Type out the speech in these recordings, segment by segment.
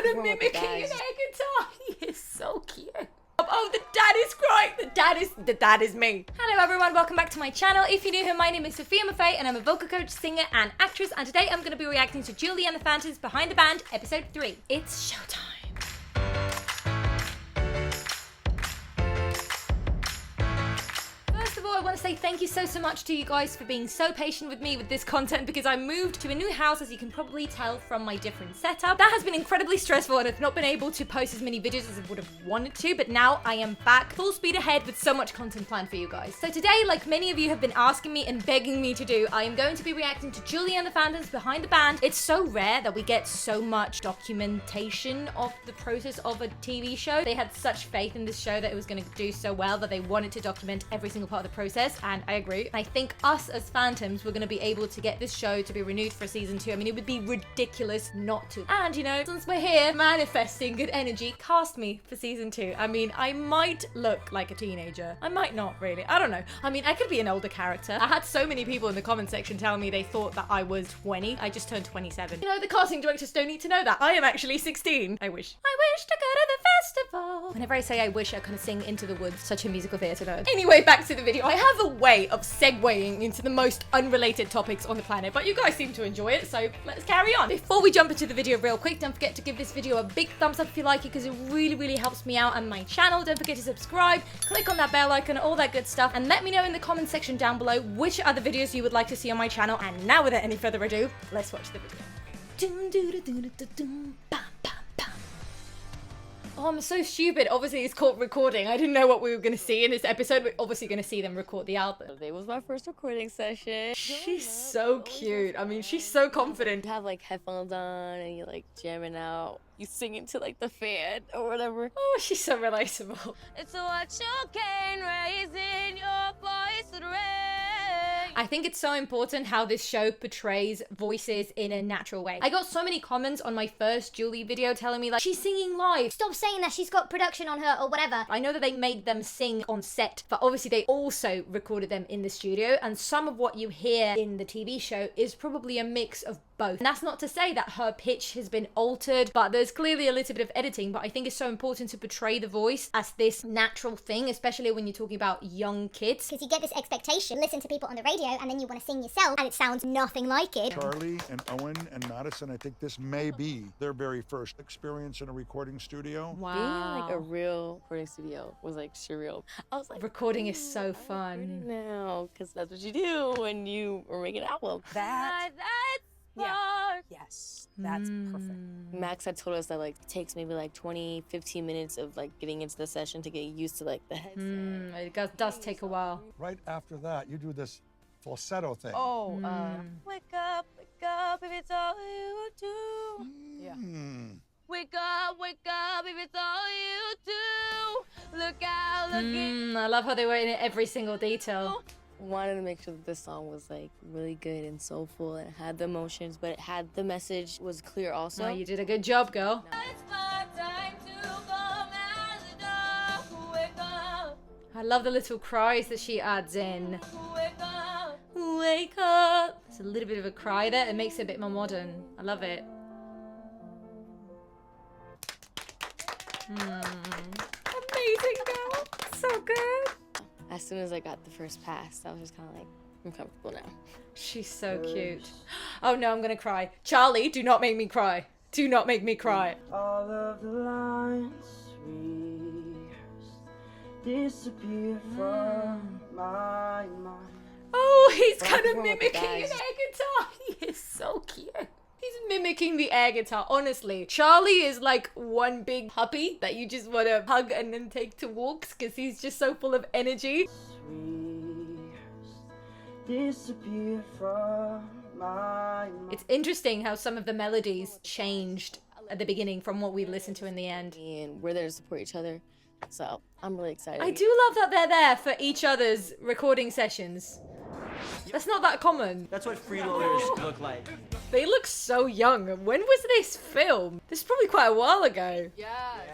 kind of mimicking an air guitar. He is so cute. Oh, the dad is crying. The dad is me. Hello everyone, welcome back to my channel. If you're new here, my name is Sophia Maffei and I'm a vocal coach, singer and actress, and today I'm going to be reacting to Julie and the Phantoms Behind the Band episode 3. It's showtime. First of all, I want to say thank you so much to you guys for being so patient with me with this content, because I moved to a new house, as you can probably tell from my different setup. That has been incredibly stressful and I've not been able to post as many videos as I would have wanted to, but now I am back full speed ahead with so much content planned for you guys. So today, like many of you have been asking me and begging me to do, I am going to be reacting to Julie and the Phantoms Behind the Band. It's so rare that we get so much documentation of the process of a TV show. They had such faith in this show that it was going to do so well that they wanted to document every single part of the process, and I agree. I think us as Phantoms, we're going to be able to get this show to be renewed for season 2. I mean, it would be ridiculous not to. And you know, since we're here manifesting good energy, cast me for season 2. I mean, I might look like a teenager. I might not really. I don't know. I mean, I could be an older character. I had so many people in the comment section telling me they thought that I was 20. I just turned 27. You know, the casting directors don't need to know that. I am actually 16. I wish. I wish to go to the festival. Whenever I say I wish, I kind of sing Into the Woods. Such a musical theatre nerd. Anyway, back to the video. I have a way of segueing into the most unrelated topics on the planet, but you guys seem to enjoy it, so let's carry on. Before we jump into the video real quick, don't forget to give this video a big thumbs up if you like it, because it really helps me out and my channel. Don't forget to subscribe, click on that bell icon, all that good stuff, and let me know in the comment section down below which other videos you would like to see on my channel. And now, without any further ado, let's watch the video. Oh, I'm so stupid. Obviously, it's called recording. I didn't know what we were going to see in this episode. We're obviously going to see them record the album. Today was my first recording session. She's so cute. I mean, she's so confident. You have like headphones on and you're like jamming out. You sing into like the fan or whatever. Oh, she's so relatable. It's what you can raise in your voice to the rain. I think it's so important how this show portrays voices in a natural way. I got so many comments on my first Julie video telling me like, she's singing live. Stop saying that she's got production on her or whatever. I know that they made them sing on set, but obviously they also recorded them in the studio, and some of what you hear in the TV show is probably a mix of both. And that's not to say that her pitch has been altered, but there's clearly a little bit of editing. But I think it's so important to portray the voice as this natural thing, especially when you're talking about young kids. Because you get this expectation, listen to people on the radio, and then you want to sing yourself, and it sounds nothing like it. Charlie and Owen and Madison, I think this may be their very first experience in a recording studio. Wow. Being in like a real recording studio was like surreal. I was like, recording is so fun. now, because that's what you do when you are making an album. Yes, that's perfect. Max had told us that like it takes maybe like 20-15 minutes of like getting into the session to get used to like the headset. It does take a while. Right after that, you do this falsetto thing. Oh, Wake up, if it's all you do. yeah. Wake up, if it's all you do. Look out, look I love how they were in every single detail. Wanted to make sure that this song was like really good and soulful and had the emotions, but it had the message was clear also. Oh, you did a good job, girl. It's my time to come out the door. Wake up, I love the little cries that she adds in. wake up. Wake up. There's a little bit of a cry there. It makes it a bit more modern. I love it. Amazing, girl. So good. As soon as I got the first pass, I was just kind of like, I'm comfortable now. She's so cute. Oh no, I'm gonna cry. Charlie, do not make me cry. Do not make me cry. All of the lines disappear from my mind. Oh, he's kind of From mimicking the an air bags. guitar. He is so cute. He's mimicking the air guitar, honestly. Charlie is like one big puppy that you just want to hug and then take to walks because he's just so full of energy. Disappear from my mind. It's interesting how some of the melodies changed at the beginning from what we listened to in the end. And we're there to support each other. So I'm really excited. I do love that they're there for each other's recording sessions. That's not that common. That's what freeloaders look like. They look so young. When was this film? This is probably quite a while ago.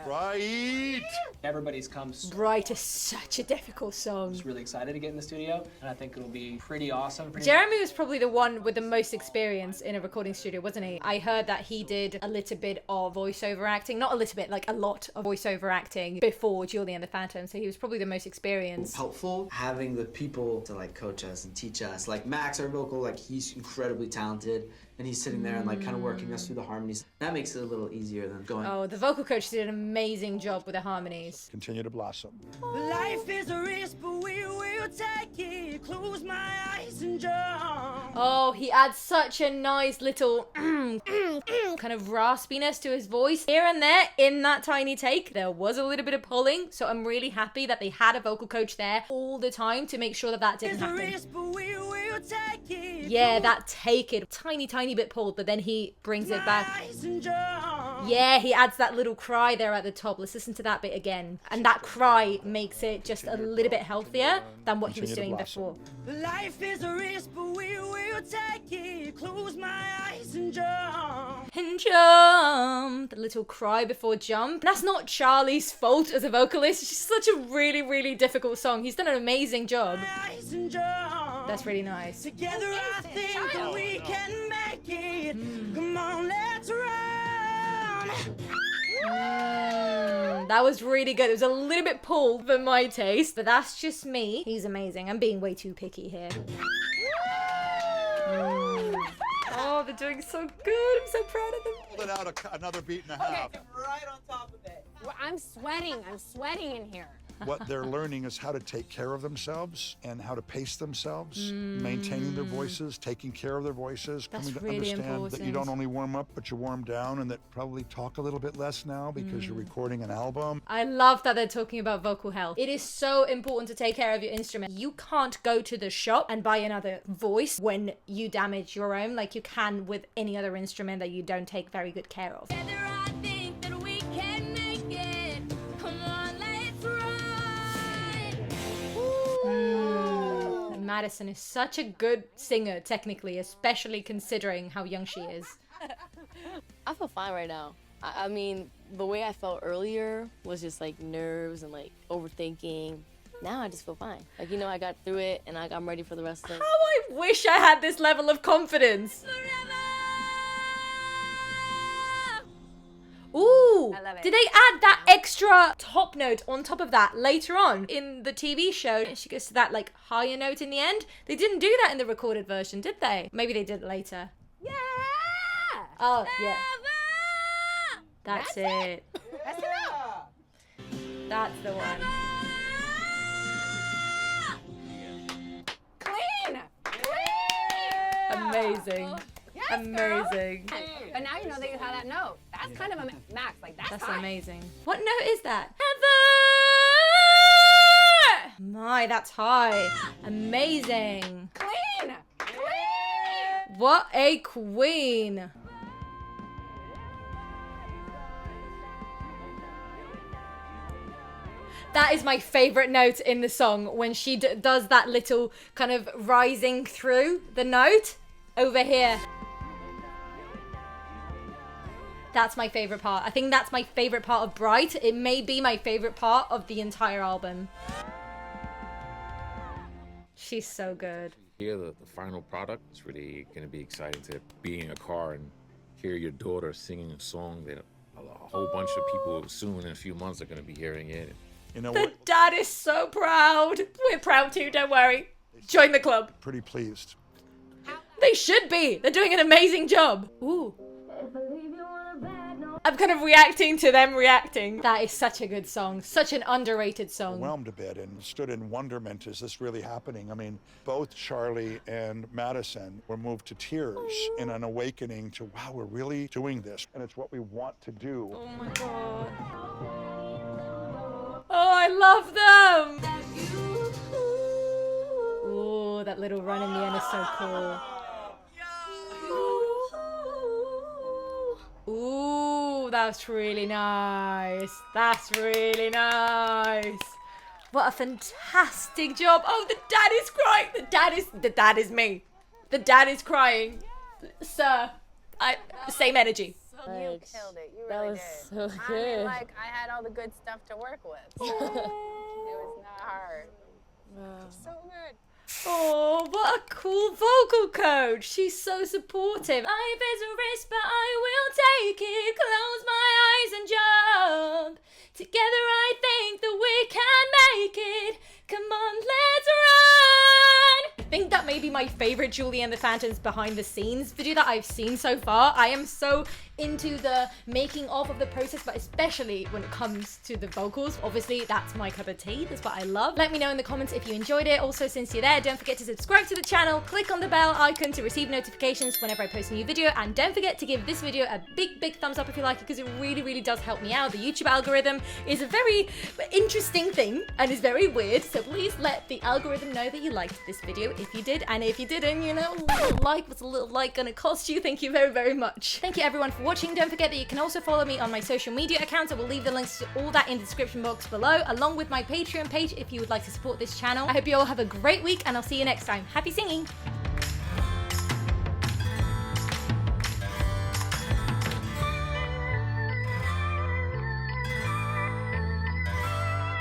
Right. Everybody's come so Bright is such a difficult song. just really excited to get in the studio, and I think it'll be pretty awesome. Jeremy was probably the one with the most experience in a recording studio, wasn't he? I heard that he did a little bit of voiceover acting. Not a little bit, like a lot of voiceover acting before Julie and the Phantom, so he was probably the most experienced. Helpful having the people to like coach us and teach us. Like Max, our vocal, like he's incredibly talented, and he's sitting there and like kind of working us through the harmonies. That makes it a little easier than going. Oh, the vocal coach did an amazing job with the harmonies. Continue to blossom. Life is a risk, but we will take it. Close my eyes and jump. Oh, he adds such a nice little kind of raspiness to his voice. Here and there, in that tiny take, there was a little bit of pulling, so I'm really happy that they had a vocal coach there all the time to make sure that that didn't happen. Risk, but we will take it. Yeah, that take it, tiny bit pulled, but then he brings it back. Eyes and jump. Yeah, he adds that little cry there at the top. Let's listen to that bit again. And that cry makes it just a little bit healthier than what he was doing before. Life is a risk, but we will take it. Close my eyes and jump. And jump. The little cry before jump. That's not Charlie's fault as a vocalist. It's just such a really difficult song. He's done an amazing job. Eyes and jump. That's really nice. Together I think that we can make it. Come on, let's run. That was really good. It was a little bit pulled for my taste, but that's just me. He's amazing. I'm being way too picky here. Oh, they're doing so good. I'm so proud of them. Hold it out another beat and a half. Right on top of it. Well, I'm sweating in here. What they're learning is how to take care of themselves and how to pace themselves, maintaining their voices, taking care of their voices, That's coming to really understand that you important. don't only warm up, but you warm down, and that probably talk a little bit less now because you're recording an album. I love that they're talking about vocal health. It is so important to take care of your instrument. You can't go to the shop and buy another voice when you damage your own like you can with any other instrument that you don't take very good care of. Madison is such a good singer, technically, especially considering how young she is. I feel fine right now. I mean, the way I felt earlier was just like nerves and like overthinking. Now I just feel fine. Like, you know, I got through it and I'm ready for the rest of it. How I wish I had this level of confidence. Ooh, I love it. did they add that extra top note on top of that later on in the TV show? She goes to that like higher note in the end. They didn't do that in the recorded version, did they? Maybe they did it later. Yeah. Oh, yeah. That's it. That's enough. That's the one. Clean. Amazing. Yes, Amazing. Girl. But now you know that you have that note. That's kind of a max. Like that's fine. Amazing. What note is that? Heather! My, that's high. Amazing. Clean. What a queen. That is my favorite note in the song when she does that little kind of rising through the note over here. That's my favorite part. I think that's my favorite part of Bright. It may be my favorite part of the entire album. She's so good. Hear the final product. It's really going to be exciting to be in a car and hear your daughter singing a song that a whole bunch of people soon in a few months are going to be hearing it. You know The what? dad is so proud. We're proud too, don't worry. Join the club. Pretty pleased. They should be. They're doing an amazing job. Ooh. I'm kind of reacting to them reacting. That is such a good song. Such an underrated song. Overwhelmed a bit and stood in wonderment. Is this really happening? I mean, both Charlie and Madison were moved to tears in an awakening to, wow, we're really doing this. And it's what we want to do. Oh my god. Oh, I love them. Ooh, that little run in the end is so cool. Ooh, that's really nice. That's really nice. What a fantastic job. Oh, the dad is crying. The dad is me. The dad is crying. Sir, Same energy. You killed it. You That really was did. so I good. mean, like, I had all the good stuff to work with. So it was not hard. So good. Oh, what a cool vocal coach. She's so supportive. Life is a risk, but I will take it. Close my eyes and jump. Together I think that we can make it. Come on, let's run. I think that may be my favorite Julie and the Phantoms behind the scenes video that I've seen so far. I am so into the making of the process, but especially when it comes to the vocals. Obviously, that's my cup of tea. That's what I love. Let me know in the comments if you enjoyed it. Also, since you're there, don't forget to subscribe to the channel, click on the bell icon to receive notifications whenever I post a new video, and don't forget to give this video a big thumbs up if you like it, because it really does help me out. The YouTube algorithm is a very interesting thing and is very weird, so please let the algorithm know that you liked this video if you did, and if you didn't, you know, what's a little like gonna cost you? Thank you very much. Thank you everyone for watching. Don't forget that you can also follow me on my social media accounts. I will leave the links to all that in the description box below, along with my Patreon page if you would like to support this channel. I hope you all have a great week, and I'll see you next time. Happy singing!